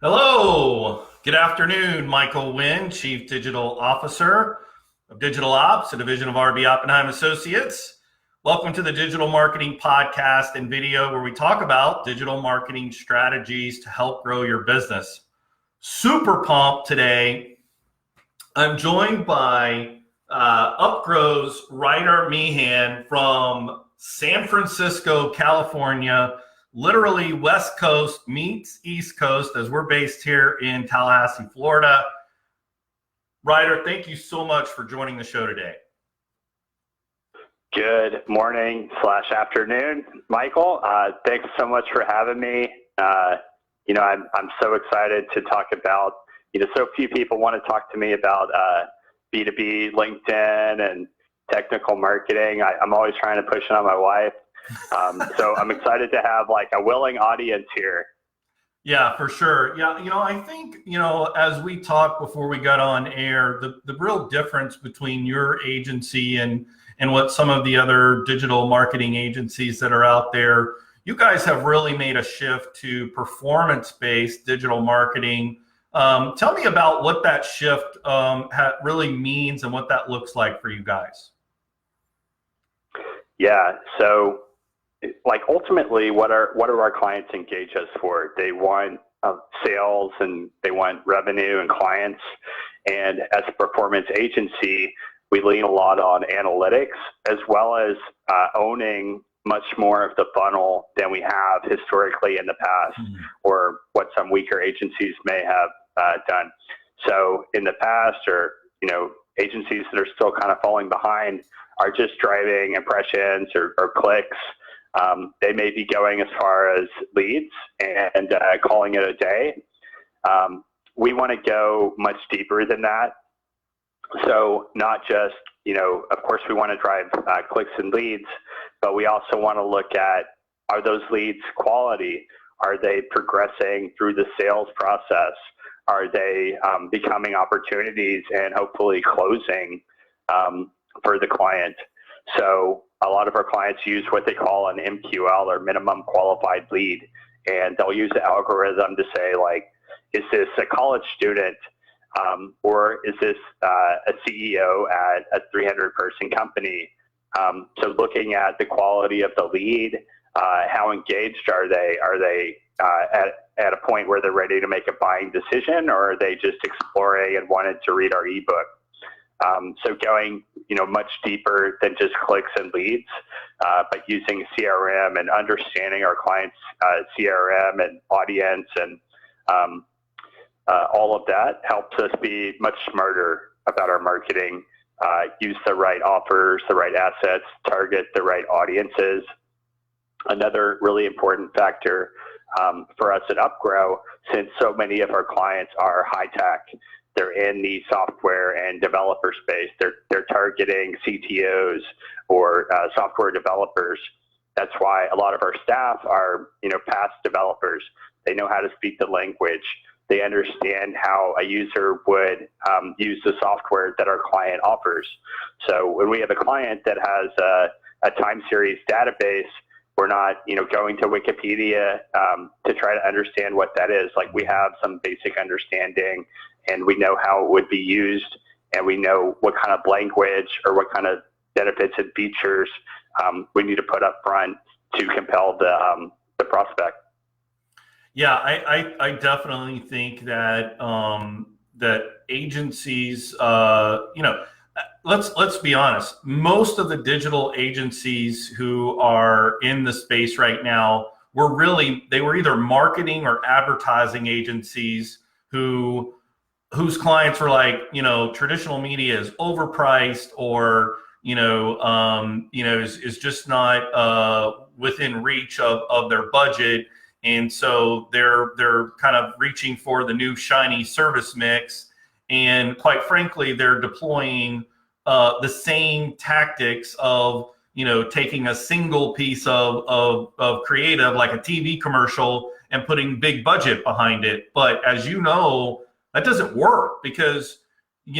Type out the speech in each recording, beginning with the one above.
Hello, good afternoon. Michael Wynn, Chief Digital Officer of Digital Ops, a division of RB Oppenheim Associates. Welcome to the Digital Marketing Podcast and video where we talk about digital marketing strategies to help grow your business. Super pumped today. I'm joined by UpGrow's Ryder Meehan from San Francisco, California. Literally West Coast meets East Coast as we're based here in Tallahassee, Florida. Ryder, thank you so much for joining the show today. Good morning / afternoon, Michael. Thanks so much for having me. I'm so excited to talk about, so few people want to talk to me about B2B, LinkedIn, and technical marketing. I'm always trying to push it on my wife. So I'm excited to have like a willing audience here. Yeah, for sure. Yeah, I think, as we talked before we got on air, the real difference between your agency and what some of the other digital marketing agencies that are out there, you guys have really made a shift to performance-based digital marketing. Tell me about what that shift really means and what that looks like for you guys. Yeah, so like ultimately what do our clients engage us for? They want sales and they want revenue and clients. And as a performance agency, we lean a lot on analytics as well as owning much more of the funnel than we have historically in the past, or what some weaker agencies may have done. So in the past, or agencies that are still kind of falling behind are just driving impressions or clicks. They may be going as far as leads and calling it a day. We want to go much deeper than that. So not just, of course we want to drive clicks and leads, but we also want to look at, are those leads quality? Are they progressing through the sales process? Are they becoming opportunities and hopefully closing for the client? So a lot of our clients use what they call an MQL, or minimum qualified lead, and they'll use the algorithm to say, like, is this a college student, or is this a CEO at a 300-person company? So looking at the quality of the lead, how engaged are they? Are they at a point where they're ready to make a buying decision, or are they just exploring and wanted to read our ebook? So going, much deeper than just clicks and leads, but using CRM and understanding our clients' CRM and audience and all of that helps us be much smarter about our marketing, use the right offers, the right assets, target the right audiences. Another really important factor for us at UpGrow, since so many of our clients are high tech, they're in the software and developer space. They're targeting CTOs or software developers. That's why a lot of our staff are, past developers. They know how to speak the language. They understand how a user would use the software that our client offers. So when we have a client that has a time series database, we're not, going to Wikipedia to try to understand what that is. Like, we have some basic understanding, and we know how it would be used, and we know what kind of language or what kind of benefits and features we need to put up front to compel the prospect. Yeah, I definitely think that that agencies, let's be honest. Most of the digital agencies who are in the space right now they were either marketing or advertising agencies whose clients were like, traditional media is overpriced, or is just not within reach of their budget. And so they're kind of reaching for the new shiny service mix. And quite frankly, they're deploying the same tactics of, taking a single piece of creative, like a TV commercial, and putting big budget behind it. But as you know, that doesn't work, because, the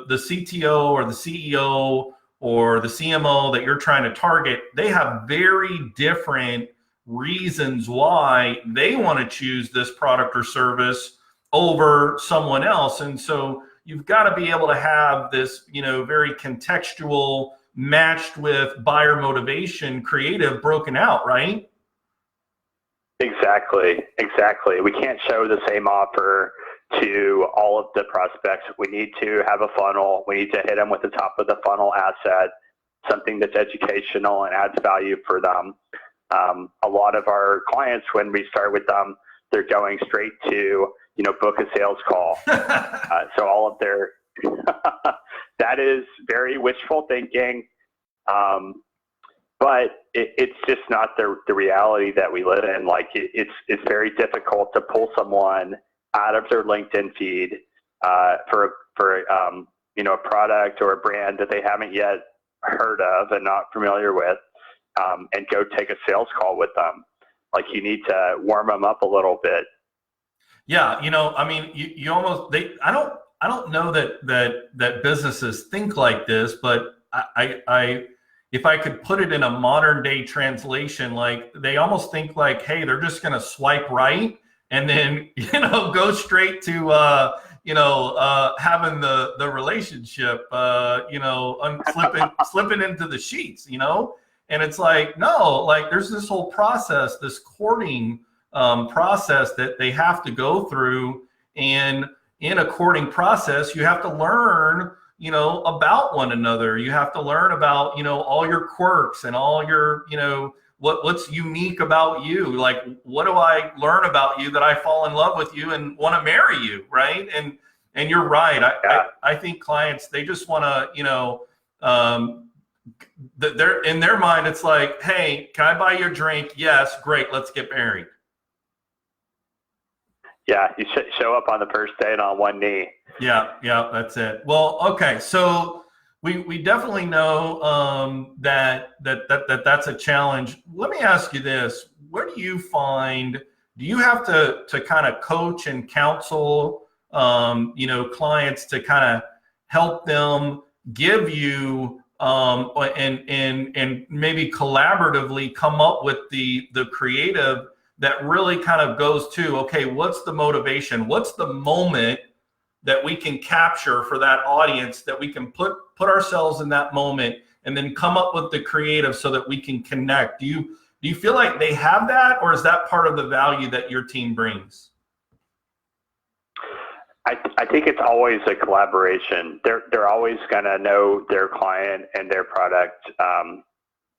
CTO or the CEO or the CMO that you're trying to target, they have very different reasons why they want to choose this product or service over someone else. And so you've got to be able to have this, very contextual, matched with buyer motivation, creative broken out, right? Exactly. We can't show the same offer to all of the prospects. We need to have a funnel. We need to hit them with the top of the funnel asset, something that's educational and adds value for them. A lot of our clients, when we start with them, they're going straight to, book a sales call. So all of their, that is very wishful thinking. But it's just not the reality that we live in. Like it's very difficult to pull someone out of their LinkedIn feed for a product or a brand that they haven't yet heard of and not familiar with, and go take a sales call with them. Like you need to warm them up a little bit. Yeah, you almost I don't know that businesses think like this, but I if I could put it in a modern day translation, like they almost think like, hey, they're just going to swipe right and then, go straight to, having the relationship, slipping into the sheets, and it's like, no, like there's this whole process, this courting process that they have to go through. And in a courting process, you have to learn about one another. You have to learn about, all your quirks and all your, what's unique about you. Like, what do I learn about you that I fall in love with you and want to marry you, right? And you're right. I think clients, they just want to, they're in their mind, it's like, hey, can I buy you a drink? Yes, great, let's get married. Yeah, you should show up on the first date on one knee. Yeah, that's it. Well, okay, so we definitely know that's a challenge. Let me ask you this: what do you find? Do you have to kind of coach and counsel, clients to kind of help them give you and maybe collaboratively come up with the creative that really kind of goes to, okay, what's the motivation? What's the moment that we can capture for that audience, that we can put ourselves in that moment and then come up with the creative so that we can connect? Do you feel like they have that, or is that part of the value that your team brings? I think it's always a collaboration. They're always going to know their client and their product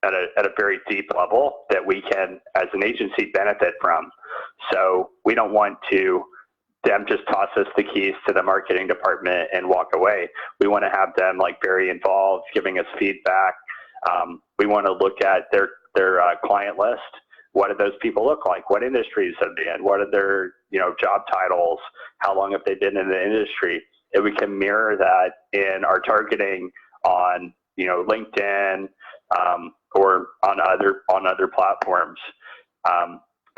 at a very deep level that we can, as an agency, benefit from. So we don't want them just toss us the keys to the marketing department and walk away. We want to have them like very involved, giving us feedback. We want to look at their client list. What do those people look like? What industries have they in? What are their job titles? How long have they been in the industry? And we can mirror that in our targeting on LinkedIn or on other platforms.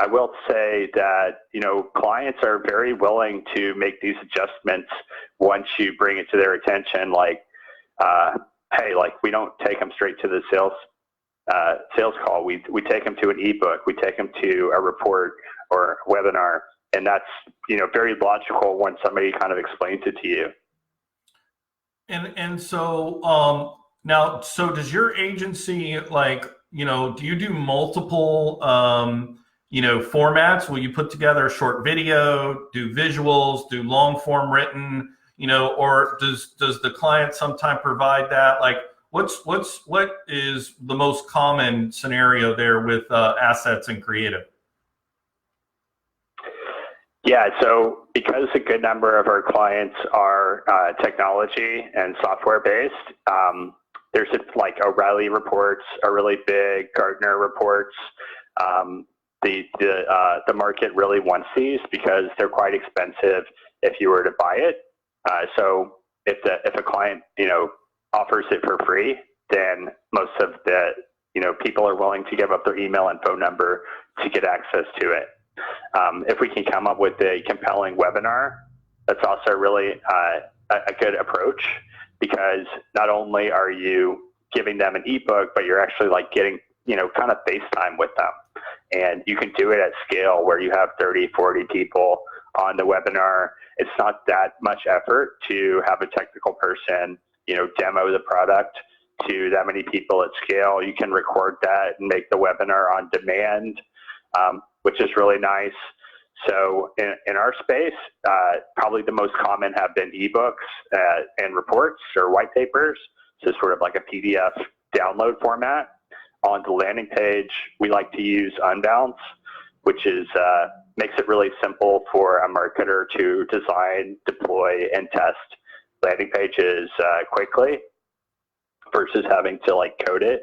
I will say that clients are very willing to make these adjustments once you bring it to their attention. Like, hey, like we don't take them straight to the sales call. We take them to an ebook. We take them to a report or a webinar, and that's very logical when somebody kind of explains it to you. And so now, so does your agency, like, do you do multiple formats? Will you put together a short video, do visuals, do long form written, or does the client sometime provide that? Like, what is the most common scenario there with assets and creative? Yeah, so because a good number of our clients are technology and software based, there's like O'Reilly reports are really big, Gartner reports. The market really wants these because they're quite expensive if you were to buy it. So if a client offers it for free, then most of the people are willing to give up their email and phone number to get access to it. If we can come up with a compelling webinar, that's also really a good approach, because not only are you giving them an ebook, but you're actually like getting kind of FaceTime with them. And you can do it at scale where you have 30, 40 people on the webinar. It's not that much effort to have a technical person, demo the product to that many people at scale. You can record that and make the webinar on demand, which is really nice. So in our space, probably the most common have been ebooks and reports or white papers. So sort of like a PDF download format. On the landing page, we like to use Unbounce, which is makes it really simple for a marketer to design, deploy, and test landing pages quickly versus having to code it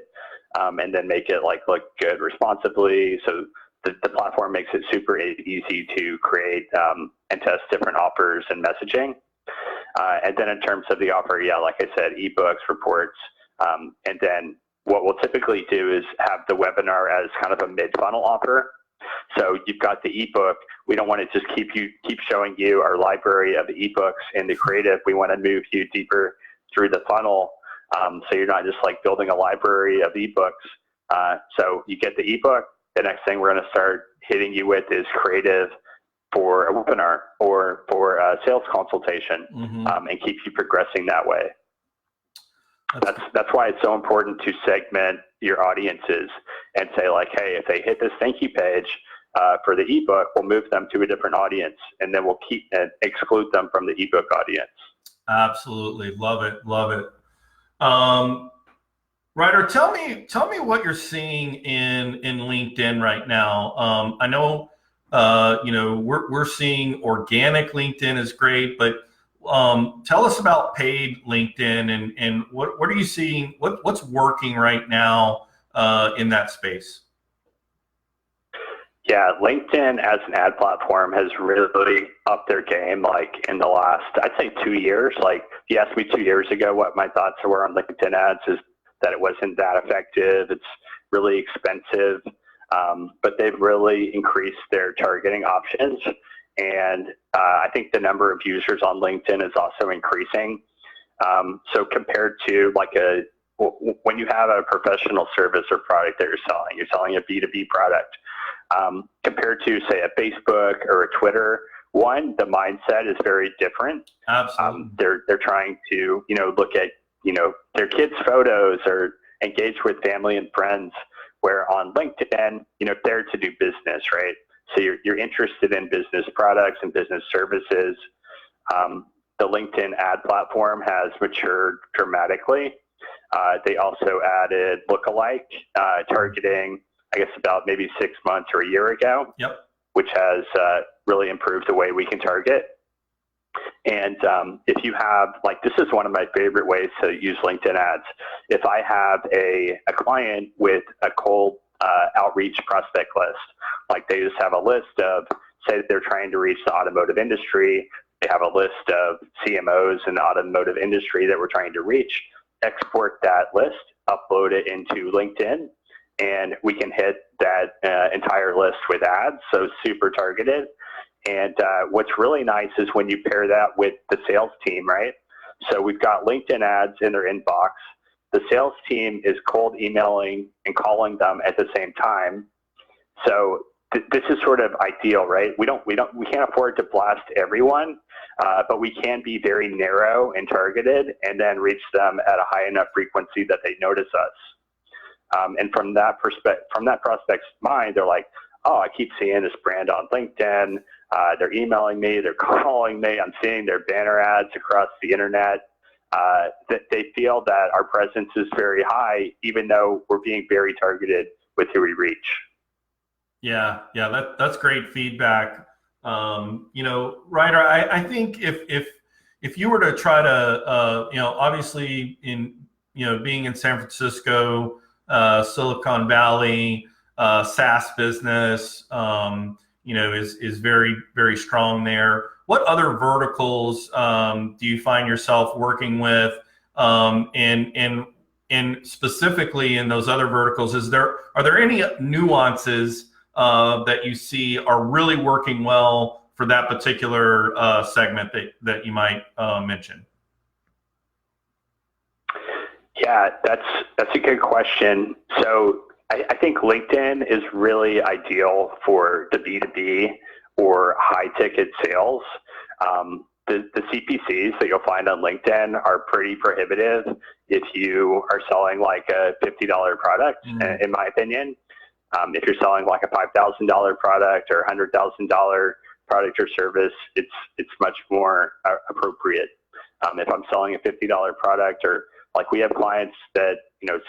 and then make it look good responsively. So the platform makes it super easy to create and test different offers and messaging. And then in terms of the offer, like I said, ebooks, reports, and then what we'll typically do is have the webinar as kind of a mid-funnel offer. So you've got the ebook. We don't want to just keep showing you our library of ebooks in the creative. We want to move you deeper through the funnel, so you're not just building a library of ebooks. So you get the ebook. The next thing we're going to start hitting you with is creative for a webinar or for a sales consultation, and keep you progressing that way. That's why it's so important to segment your audiences and say hey, if they hit this thank you page for the ebook, we'll move them to a different audience, and then we'll keep and exclude them from the ebook audience. Absolutely, love it. Ryder, tell me what you're seeing in LinkedIn right now. I know we're seeing organic LinkedIn is great, but tell us about paid LinkedIn and what are you seeing? What's working right now in that space? Yeah, LinkedIn as an ad platform has really upped their game in the last, I'd say 2 years. If you asked me 2 years ago what my thoughts were on LinkedIn ads, is that it wasn't that effective. It's really expensive, but they've really increased their targeting options. And I think the number of users on LinkedIn is also increasing. So compared to when you have a professional service or product that you're selling a B2B product, compared to say a Facebook or a Twitter, the mindset is very different. Absolutely. They're trying to look at their kids' photos or engage with family and friends. Where on LinkedIn, they're to do business, right? So you're interested in business products and business services. The LinkedIn ad platform has matured dramatically. They also added lookalike targeting, I guess about maybe 6 months or a year ago. Yep. Which has really improved the way we can target. And if you have, this is one of my favorite ways to use LinkedIn ads. If I have a client with a cold outreach prospect list, they just have a list of, say that they're trying to reach the automotive industry, they have a list of CMOs in the automotive industry that we're trying to reach, export that list, upload it into LinkedIn, and we can hit that entire list with ads, so super targeted. And what's really nice is when you pair that with the sales team, right? So we've got LinkedIn ads in their inbox. The sales team is cold emailing and calling them at the same time. So this is sort of ideal, right? We can't afford to blast everyone, but we can be very narrow and targeted, and then reach them at a high enough frequency that they notice us. And from that prospect's mind, they're like, oh, I keep seeing this brand on LinkedIn. They're emailing me, they're calling me, I'm seeing their banner ads across the internet. They feel that our presence is very high, even though we're being very targeted with who we reach. Yeah, that's great feedback. Ryder, I think if you were to try to, obviously being in San Francisco, Silicon Valley, SaaS business, is very, very strong there. What other verticals do you find yourself working with? And specifically in those other verticals, are there any nuances that you see are really working well for that particular segment that you might mention? Yeah, that's a good question. So I think LinkedIn is really ideal for the B2B or high ticket sales. The CPCs that you'll find on LinkedIn are pretty prohibitive if you are selling like a $50 product, in my opinion. If you're selling like a $5,000 product or $100,000 product or service, it's much more appropriate. If I'm selling a $50 product, or like we have clients that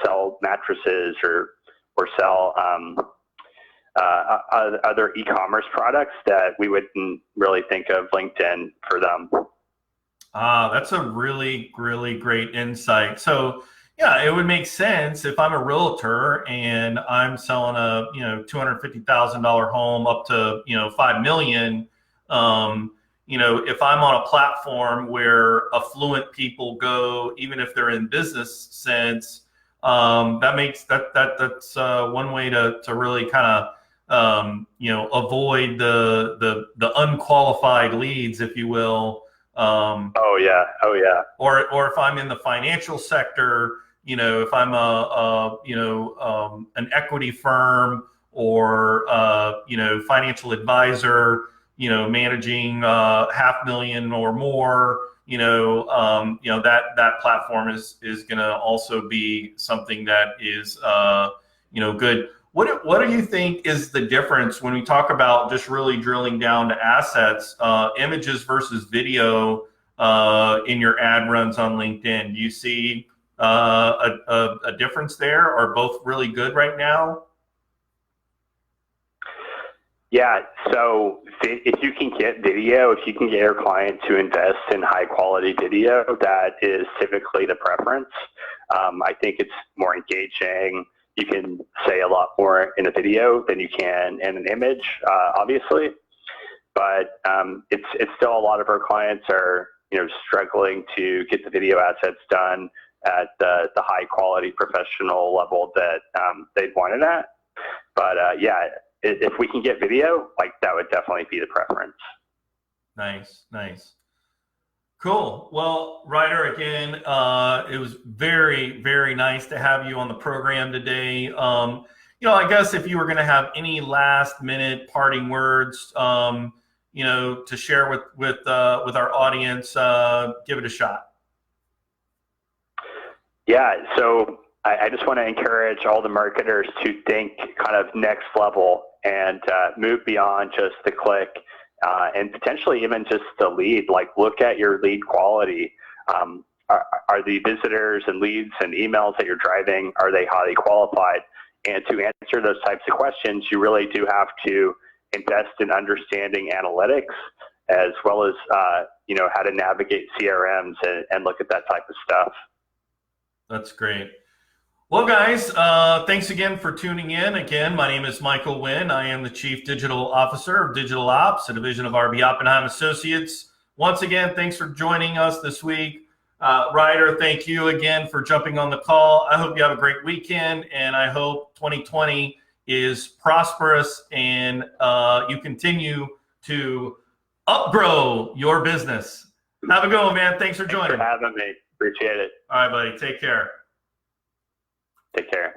sell mattresses or sell other e-commerce products that we wouldn't really think of LinkedIn for them. That's a really, really great insight. So yeah, it would make sense if I'm a realtor and I'm selling a $250,000 home up to $5 million. If I'm on a platform where affluent people go, even if they're in business sense, that's one way to really kind of avoid the unqualified leads, if you will. Oh yeah. Or if I'm in the financial sector, if I'm an equity firm or financial advisor, managing $500,000 or more, that platform is going to also be something that is good. What do you think is the difference when we talk about just really drilling down to assets, images versus video in your ad runs on LinkedIn? Do you see a difference there? Are both really good right now? Yeah, so if you can get video, if you can get your client to invest in high quality video, that is typically the preference. I think it's more engaging. You can say a lot more in a video than you can in an image, obviously. But it's still, a lot of our clients are struggling to get the video assets done at the high quality professional level that they'd want it at. But yeah, if we can get video, like that would definitely be the preference. Nice. Cool. Well, Ryder, again, it was very, very nice to have you on the program today. I guess if you were going to have any last minute parting words, to share with our audience, give it a shot. Yeah. So I just want to encourage all the marketers to think kind of next level and move beyond just the click. And potentially even just the lead. Like, look at your lead quality. Are the visitors and leads and emails that you're driving, are they highly qualified? And to answer those types of questions, you really do have to invest in understanding analytics, as well as how to navigate CRMs and look at that type of stuff. That's great. Well, guys, thanks again for tuning in. Again, my name is Michael Wynn. I am the Chief Digital Officer of Digital Ops, a division of RB Oppenheim Associates. Once again, thanks for joining us this week. Ryder, thank you again for jumping on the call. I hope you have a great weekend, and I hope 2020 is prosperous and you continue to upgrow your business. Have a good one, man. Thanks for joining. Thanks for having me. Appreciate it. All right, buddy. Take care. Take care.